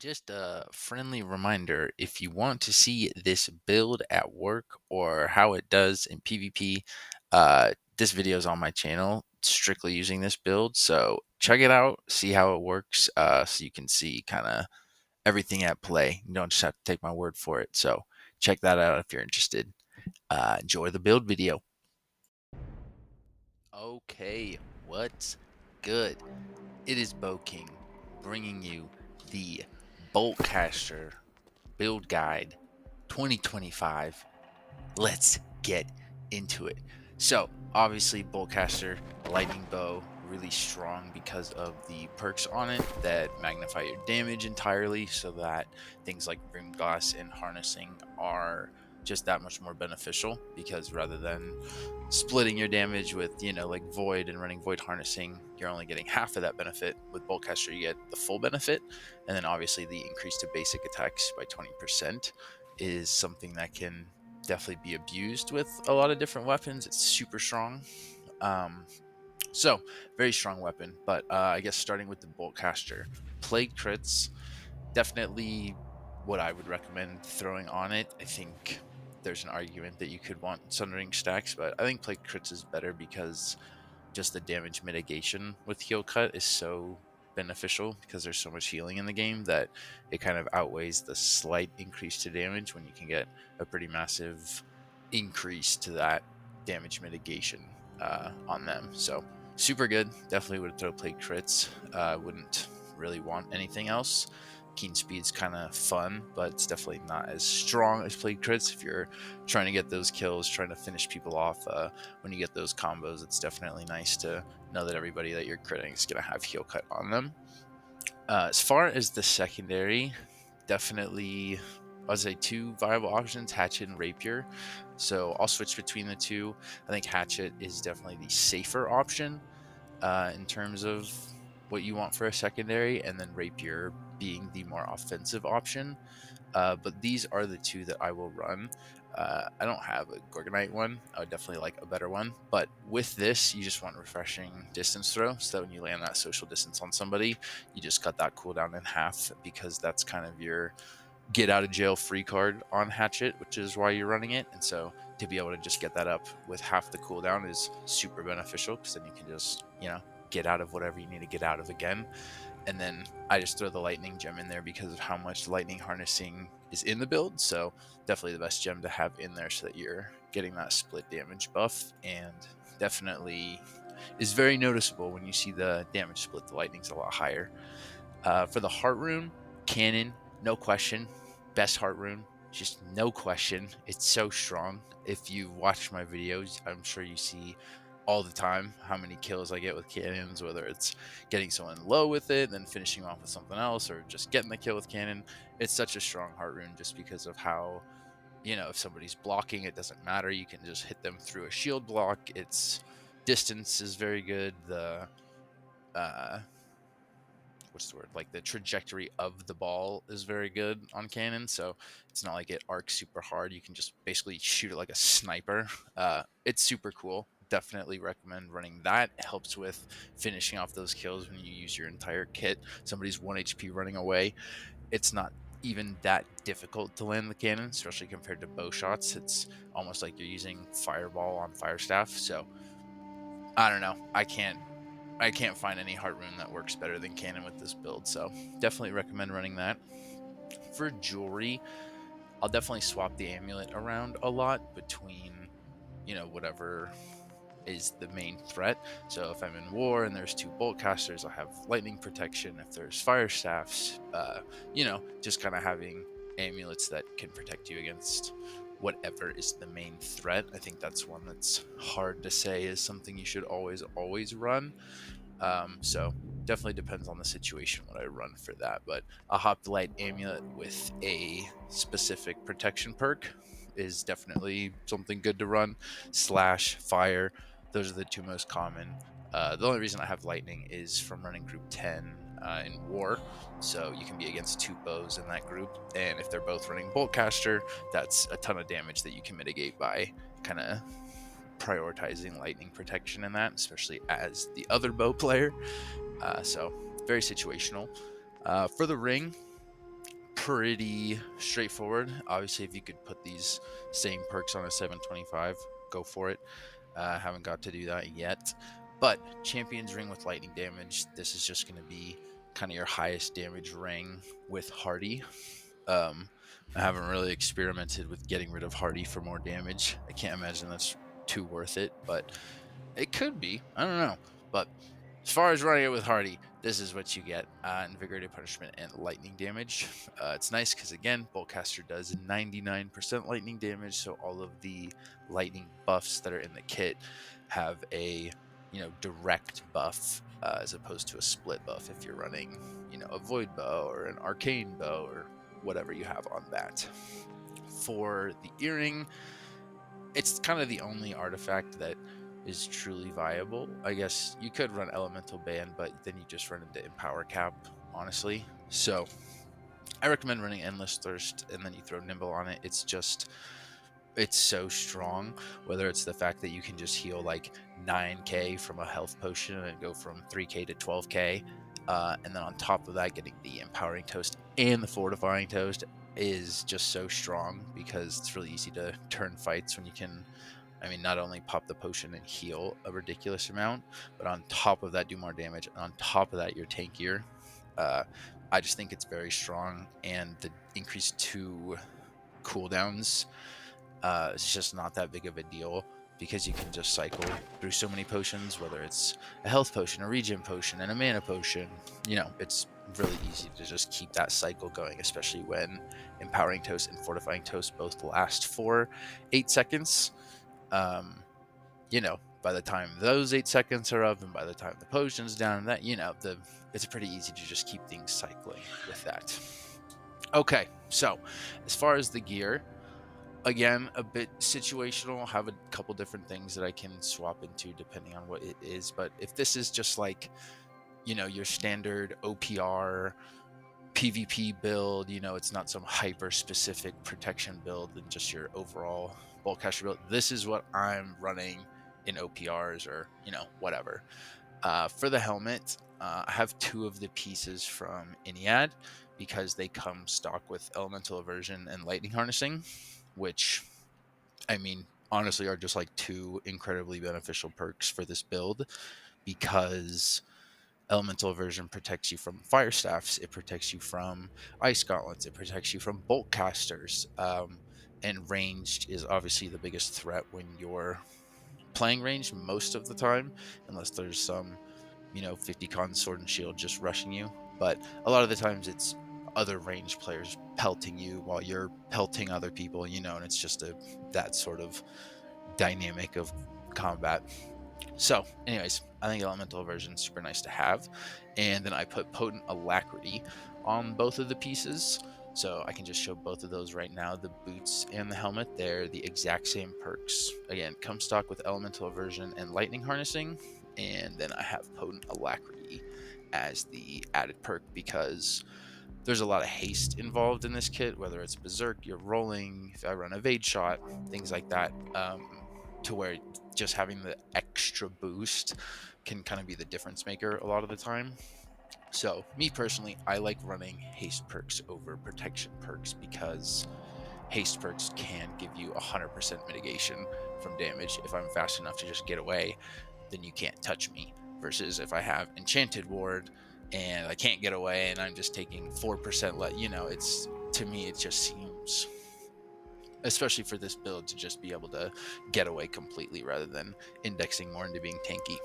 Just a friendly reminder, if you want to see this build at work or how it does in PvP, this video is on my channel strictly using this build. So check it out, see how it works, so you can see kind of everything at play. You don't just have to take my word for it. So check that out if you're interested. Enjoy the build video. Okay, what's good? It is Bo King bringing you the Boltcaster Build Guide 2025. Let's get into it. So, obviously, Boltcaster Lightning Bow really strong because of the perks on it that magnify your damage entirely, so that things like Brim Glass and Harnessing are just that much more beneficial, because rather than splitting your damage with, like Void and running Void Harnessing, you're only getting half of that benefit. With Boltcaster, you get the full benefit. And then obviously the increase to basic attacks by 20% is something that can definitely be abused with a lot of different weapons. It's super strong. Um, so, very strong weapon. But I guess starting with the Boltcaster, Plague crits, definitely what I would recommend throwing on it. I think there's an argument that you could want Sundering stacks, but I think Plague crits is better because just the damage mitigation with heal cut is so beneficial, because there's so much healing in the game that it kind of outweighs the slight increase to damage when you can get a pretty massive increase to that damage mitigation on them. So super good. Definitely would throw Plague crits. Wouldn't really want anything else. Keen Speed's kind of fun, but it's definitely not as strong as Plague crits. If you're trying to get those kills, trying to finish people off, when you get those combos, it's definitely nice to know that everybody that you're critting is going to have heal cut on them. As far as the secondary, definitely, I'd say two viable options: Hatchet and Rapier. So I'll switch between the two. I think Hatchet is definitely the safer option in terms of what you want for a secondary, and then Rapier being the more offensive option. But these are the two that I will run. I don't have a Gorgonite one. I would definitely like a better one. But with this, you just want refreshing distance throw, so that when you land that social distance on somebody, you just cut that cooldown in half, because that's kind of your get out of jail free card on Hatchet, which is why you're running it. And so to be able to just get that up with half the cooldown is super beneficial, because then you can just, get out of whatever you need to get out of again. And then I just throw the lightning gem in there because of how much lightning harnessing is in the build. So definitely the best gem to have in there, so that you're getting that split damage buff, and definitely is very noticeable when you see the damage split. The lightning's a lot higher. For the heart rune, cannon, no question, best heart rune, just no question. It's so strong. If you watch my videos, I'm sure you see all the time how many kills I get with cannons, whether it's getting someone low with it, then finishing off with something else, or just getting the kill with cannon. It's such a strong heart rune, just because of how, if somebody's blocking, it doesn't matter. You can just hit them through a shield block. Its distance is very good. The uh, what's the word, like the trajectory of the ball is very good on cannon, so it's not like it arcs super hard. You can just basically shoot it like a sniper. It's super cool. Definitely recommend running that. It helps with finishing off those kills when you use your entire kit. Somebody's 1 HP running away, it's not even that difficult to land the cannon, especially compared to bow shots. It's almost like you're using fireball on fire staff. So I don't know, I can't find any heart rune that works better than cannon with this build, so definitely recommend running that. For jewelry, I'll definitely swap the amulet around a lot between, whatever is the main threat. So if I'm in war and there's two boltcasters, I'll have lightning protection. If there's fire staffs, just kind of having amulets that can protect you against whatever is the main threat. I think that's one that's hard to say is something you should always run. So definitely depends on the situation what I run for that. But a hoplite amulet with a specific protection perk is definitely something good to run. Slash fire, those are the two most common. The only reason I have lightning is from running group 10 in war, so you can be against two bows in that group, and if they're both running boltcaster, that's a ton of damage that you can mitigate by kind of prioritizing lightning protection in that, especially as the other bow player. So very situational. For the ring, pretty straightforward. Obviously, if you could put these same perks on a 725, go for it. Haven't got to do that yet. But Champion's Ring with lightning damage, this is just going to be kind of your highest damage ring with Hardy. I haven't really experimented with getting rid of Hardy for more damage. I can't imagine that's too worth it, but it could be. I don't know. But as far as running it with Hardy, this is what you get: Invigorated Punishment and lightning damage. It's nice because, again, Boltcaster does 99% lightning damage, so all of the lightning buffs that are in the kit have a direct buff as opposed to a split buff if you're running a void bow or an arcane bow or whatever you have on that. For the earring, it's kind of the only artifact that is truly viable. I guess you could run Elemental Band, but then you just run into Empower Cap, honestly. So I recommend running Endless Thirst, and then you throw Nimble on it. It's so strong, whether it's the fact that you can just heal like 9k from a health potion and go from 3k to 12k. And then on top of that, getting the Empowering Toast and the Fortifying Toast is just so strong because it's really easy to turn fights when you can, not only pop the potion and heal a ridiculous amount, but on top of that, do more damage. And on top of that, you're tankier. I just think it's very strong, and the increased 2 cooldowns, it's just not that big of a deal because you can just cycle through so many potions, whether it's a health potion, a regen potion, and a mana potion. It's really easy to just keep that cycle going, especially when Empowering Toast and Fortifying Toast both last for 8 seconds. By the time those 8 seconds are up and by the time the potion's down, it's pretty easy to just keep things cycling with that. Okay, so as far as the gear, again, a bit situational. Have a couple different things that I can swap into depending on what it is. But if this is just like, your standard OPR PvP build, it's not some hyper specific protection build and just your overall Boltcaster build, this is what I'm running in OPRs or, whatever. For the helmet, I have 2 of the pieces from Iniad because they come stock with Elemental Aversion and Lightning Harnessing, which, honestly are just like 2 incredibly beneficial perks for this build because Elemental Aversion protects you from Fire Staffs, it protects you from Ice Gauntlets, it protects you from Boltcasters, and ranged is obviously the biggest threat when you're playing range most of the time, unless there's some 50 con sword and shield just rushing you. But a lot of the times it's other range players pelting you while you're pelting other people, and it's just that sort of dynamic of combat. So, anyways, I think Elemental Aversion is super nice to have. And then I put Potent Alacrity on both of the pieces. So I can just show both of those right now. The boots and the helmet, they're the exact same perks. Again, come stock with Elemental Aversion and Lightning Harnessing. And then I have Potent Alacrity as the added perk because there's a lot of haste involved in this kit, whether it's Berserk, you're rolling, if I run Evade Shot, things like that, to where just having the extra boost can kind of be the difference maker a lot of the time. So, me personally, I like running haste perks over protection perks because haste perks can give you 100% mitigation from damage. If I'm fast enough to just get away, then you can't touch me. Versus if I have Enchanted Ward and I can't get away and I'm just taking 4% it's, to me, it just seems, especially for this build, to just be able to get away completely rather than indexing more into being tanky.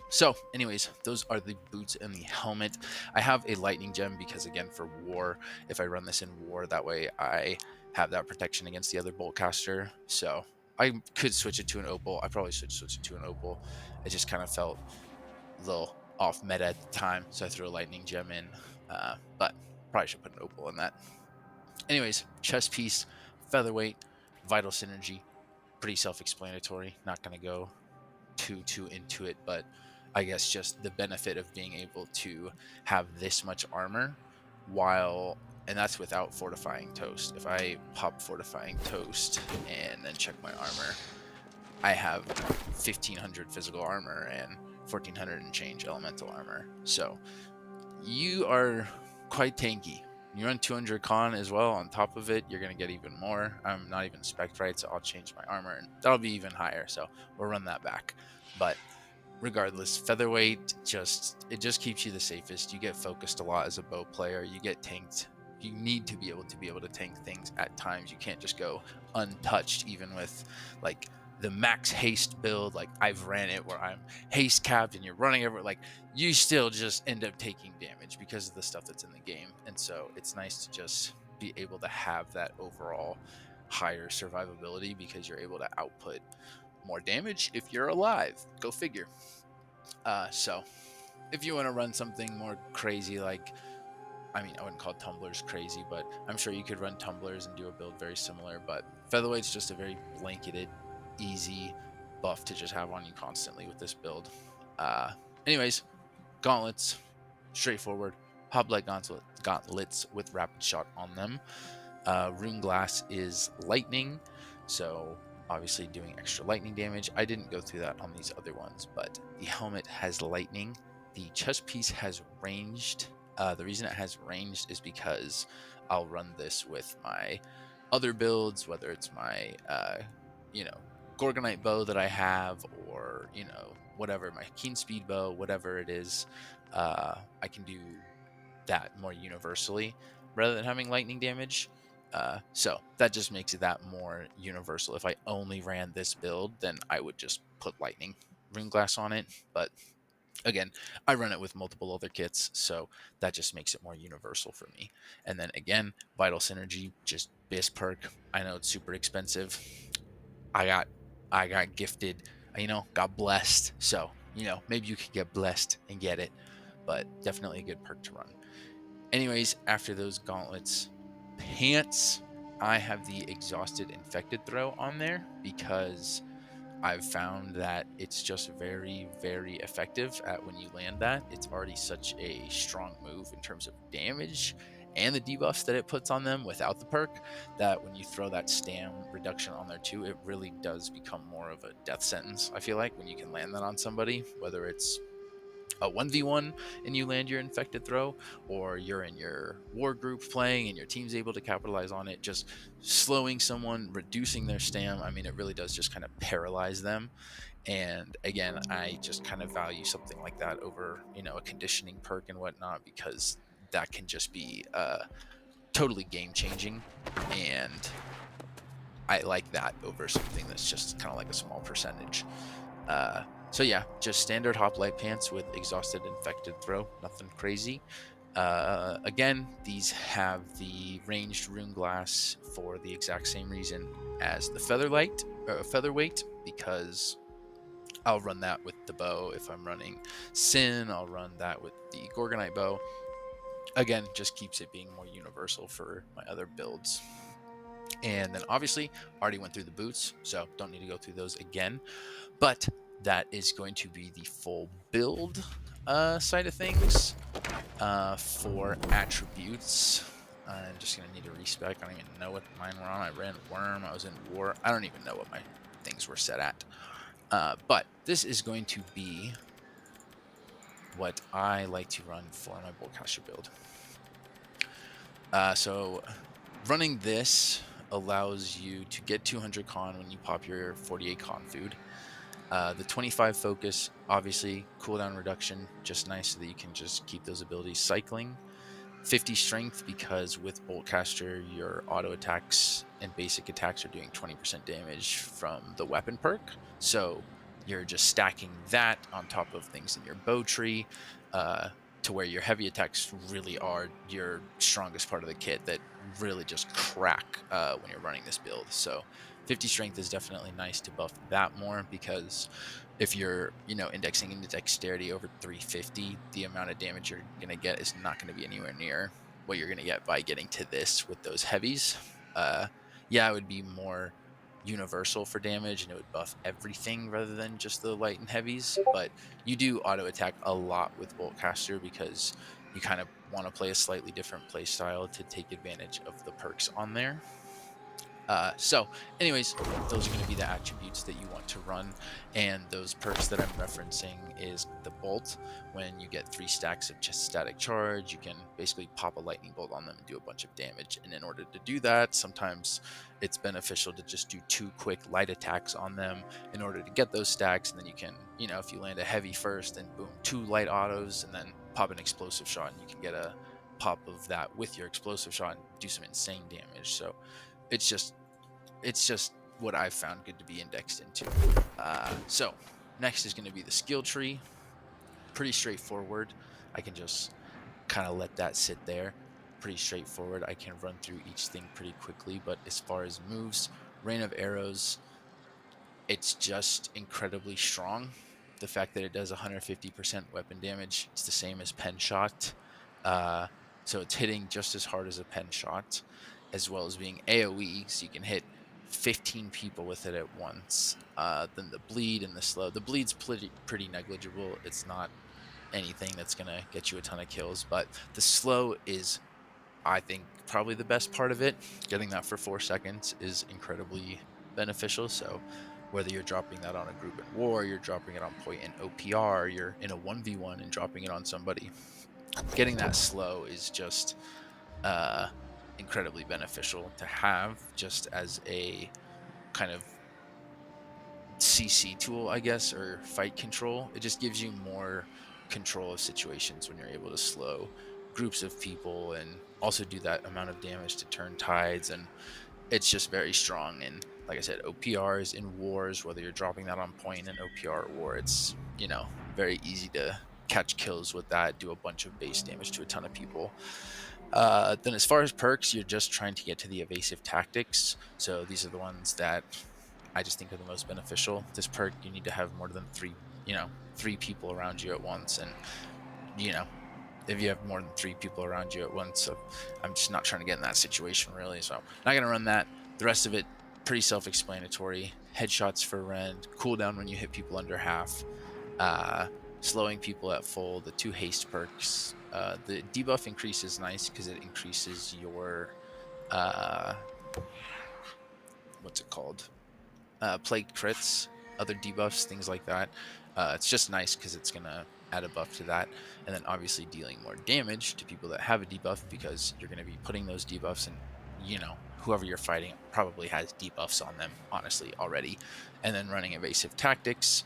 So, anyways, those are the boots and the helmet. I have a lightning gem because, again, for war, if I run this in war, that way I have that protection against the other Boltcaster. So I could switch it to an opal. I probably should switch it to an opal. It just kind of felt a little off meta at the time, so I threw a lightning gem in. But probably should put an opal in that. Anyways, chest piece, featherweight, vital synergy, pretty self-explanatory. Not going to go too into it, but I guess just the benefit of being able to have this much armor and that's without Fortifying Toast. If I pop Fortifying Toast and then check my armor, I have 1500 physical armor and 1400 and change elemental armor. So you are quite tanky When you run 200 con as well on top of it, you're going to get even more. I'm not even spec right, so I'll change my armor and that'll be even higher. So we'll run that back. But regardless, featherweight just keeps you the safest. You get focused a lot as a bow player. You get tanked. You need to be able to tank things at times. You can't just go untouched, even with like the max haste build. Like I've ran it where I'm haste capped and you're running over. Like you still just end up taking damage because of the stuff that's in the game. And so it's nice to just be able to have that overall higher survivability because you're able to output more damage if you're alive. Go figure. So if you want to run something more crazy, like, I mean, I wouldn't call tumblers crazy, but I'm sure you could run tumblers and do a build very similar. But featherweight's just a very blanketed, easy buff to just have on you constantly with this build. Uh, anyways, gauntlets, straightforward. Hoplite gauntlets with rapid shot on them. Rune Glass is lightning, so obviously doing extra lightning damage. I didn't go through that on these other ones, but the helmet has lightning. The chest piece has ranged. The reason it has ranged is because I'll run this with my other builds, whether it's my, Gorgonite bow that I have, or, whatever, my Keen Speed bow, whatever it is. I can do that more universally rather than having lightning damage. So that just makes it that more universal. If I only ran this build, then I would just put lightning rune glass on it. But again, I run it with multiple other kits, so that just makes it more universal for me. And then again, vital synergy, just base perk. I know it's super expensive. I got I got gifted, got blessed. So, maybe you could get blessed and get it, but definitely a good perk to run. Anyways, after those gauntlets, pants, I have the exhausted infected throw on there because I've found that it's just very, very effective at when you land that. It's already such a strong move in terms of damage and the debuffs that it puts on them without the perk, that when you throw that stam reduction on there too, it really does become more of a death sentence. I feel like when you can land that on somebody, whether it's a 1v1 and you land your infected throw, or you're in your war group playing and your team's able to capitalize on it, just slowing someone, reducing their stam. I mean, it really does just kind of paralyze them. And again, I just kind of value something like that over, a conditioning perk and whatnot, because that can just be totally game changing. And I like that over something that's just kind of like a small percentage. So yeah, just standard hoplite pants with exhausted infected throw, nothing crazy. Again, these have the ranged rune glass for the exact same reason as the featherweight, because I'll run that with the bow. If I'm running Sin, I'll run that with the Gorgonite bow. Again, just keeps it being more universal for my other builds. And then obviously, already went through the boots, so don't need to go through those again. But that is going to be the full build side of things. For attributes, I'm just going to need a respec. I don't even know what mine were on. I ran Worm. I was in War. I don't even know what my things were set at. But this is going to be what I like to run for my Boltcaster build. So running this allows you to get 200 con when you pop your 48 con food. The 25 focus, obviously, cooldown reduction, just nice so that you can just keep those abilities cycling. 50 strength, because with Boltcaster, your auto attacks and basic attacks are doing 20% damage from the weapon perk. So you're just stacking that on top of things in your bow tree, to where your heavy attacks really are your strongest part of the kit that really just crack when you're running this build. So 50 strength is definitely nice to buff that more, because if you're, indexing into dexterity over 350, the amount of damage you're going to get is not going to be anywhere near what you're going to get by getting to this with those heavies. Yeah, it would be more universal for damage and it would buff everything rather than just the light and heavies. But you do auto attack a lot with Boltcaster because you kind of want to play a slightly different play style to take advantage of the perks on there. So, anyways, those are going to be the attributes that you want to run, and those perks that I'm referencing is the bolt. When you get 3 stacks of just static charge, you can basically pop a lightning bolt on them and do a bunch of damage. And in order to do that, sometimes it's beneficial to just do 2 quick light attacks on them in order to get those stacks, and then you can, if you land a heavy first, then boom, 2 light autos, and then pop an explosive shot, and you can get a pop of that with your explosive shot and do some insane damage. So it's just it's just what I've found good to be indexed into. So next is going to be the skill tree. Pretty straightforward. I can just kind of let that sit there. Pretty straightforward. I can run through each thing pretty quickly. But as far as moves, rain of arrows, it's just incredibly strong. The fact that it does 150% weapon damage, it's the same as pen shot. Uh, so it's hitting just as hard as a pen shot, as well as being AoE, so you can hit 15 people with it at once. Then the bleed and the slow. The bleed's pretty negligible. It's not anything that's gonna get you a ton of kills, but the slow is, I think, probably the best part of it. Getting that for 4 seconds is incredibly beneficial. So whether you're dropping that on a group in war, you're dropping it on point in OPR, you're in a 1v1 and dropping it on somebody, getting that slow is just uh, incredibly beneficial to have just as a kind of CC tool, I guess, or fight control. It just gives you more control of situations when you're able to slow groups of people and also do that amount of damage to turn tides. And it's just very strong. And like I said, OPRs in wars, whether you're dropping that on point in OPR or war, it's, very easy to catch kills with that, do a bunch of base damage to a ton of people. Then, as far as perks, you're just trying to get to the evasive tactics. So these are the ones that I just think are the most beneficial. This perk, you need to have more than three people around you at once, and you know, if you have more than 3 people around you at once, so I'm just not trying to get in that situation really. So not gonna run that. The rest of it pretty self-explanatory. Headshots for rend, cooldown when you hit people under half, uh, slowing people at full, the 2 haste perks. The debuff increase is nice because it increases your uh, what's it called? Plague crits, other debuffs, things like that. It's just nice because it's gonna add a buff to that, and then obviously dealing more damage to people that have a debuff because you're gonna be putting those debuffs and whoever you're fighting probably has debuffs on them honestly already, and then running evasive tactics.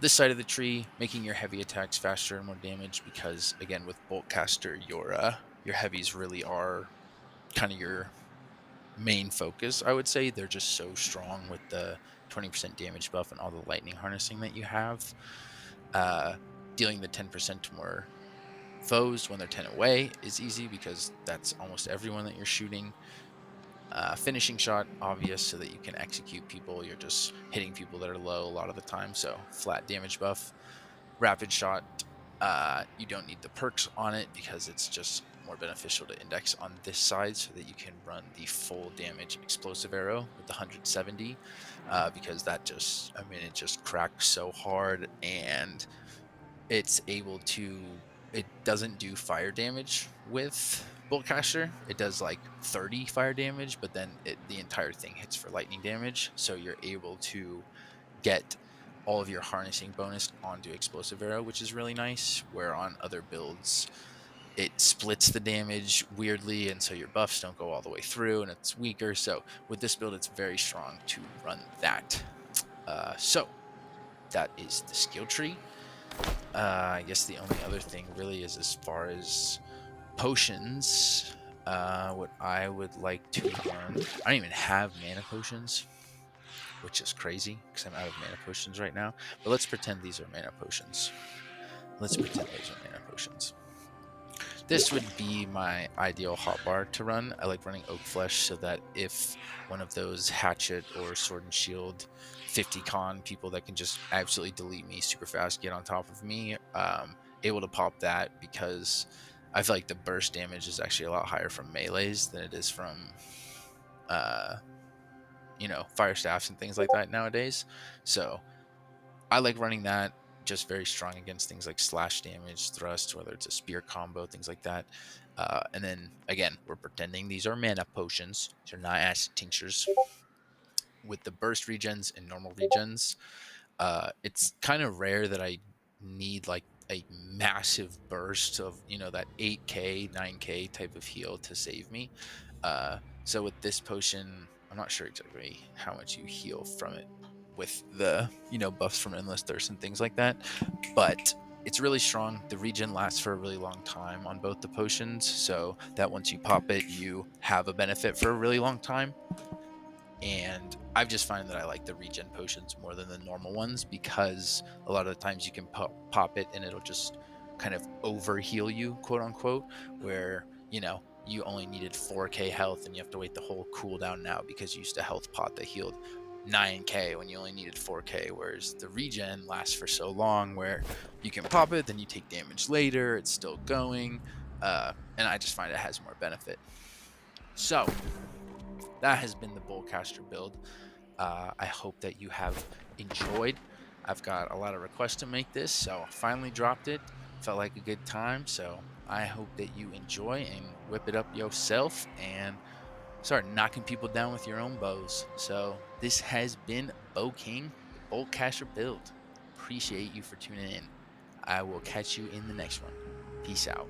This side of the tree, making your heavy attacks faster and more damage because again with Boltcaster, your heavies really are kind of your main focus. I would say they're just so strong with the 20% damage buff and all the lightning harnessing that you have. Uh, Dealing the 10% to more foes when they're 10 away is easy because that's almost everyone that you're shooting. Finishing shot, obvious, so that you can execute people. You're just hitting people that are low a lot of the time, so flat damage buff. Rapid shot, you don't need the perks on it because it's just more beneficial to index on this side so that you can run the full damage explosive arrow with the 170, because it just cracks so hard, and it doesn't do fire damage with Boltcaster. It does like 30 fire damage, but then the entire thing hits for lightning damage. So you're able to get all of your harnessing bonus onto explosive arrow, which is really nice. Where on other builds, it splits the damage weirdly, and so your buffs don't go all the way through, and it's weaker. So with this build, it's very strong to run that. So that is the skill tree. I guess the only other thing really is as far as potions. What I would like to run, I don't even have mana potions, which is crazy because I'm out of mana potions right now. But let's pretend these are mana potions. Let's pretend those are mana potions. This would be my ideal hotbar to run. I like running Oak Flesh so that if one of those Hatchet or Sword and Shield 50 con people that can just absolutely delete me super fast get on top of me, able to pop that because I feel like the burst damage is actually a lot higher from melees than it is from uh, fire staffs and things like that nowadays. So I like running that, just very strong against things like slash damage, thrust, whether it's a spear combo, things like that. And then again, we're pretending these are mana potions. These are not acid tinctures. With the burst regens and normal regens, it's kind of rare that I need like a massive burst of that 8k 9k type of heal to save me. So with this potion, I'm not sure exactly how much you heal from it with the buffs from endless thirst and things like that, but it's really strong. The regen lasts for a really long time on both the potions, so that once you pop it, you have a benefit for a really long time. And I've just found that I like the regen potions more than the normal ones because a lot of the times you can pop it and it'll just kind of over heal you, quote unquote, where you only needed 4k health and you have to wait the whole cooldown now because you used a health pot that healed 9k when you only needed 4k, whereas the regen lasts for so long where you can pop it, then you take damage later, it's still going, and I just find it has more benefit. So that has been the Boltcaster build. I hope that you have enjoyed. I've got a lot of requests to make this, so I finally dropped it. Felt like a good time, so I hope that you enjoy and whip it up yourself and start knocking people down with your own bows. So this has been Bow King, the Boltcaster build. Appreciate you for tuning in. I will catch you in the next one. Peace out.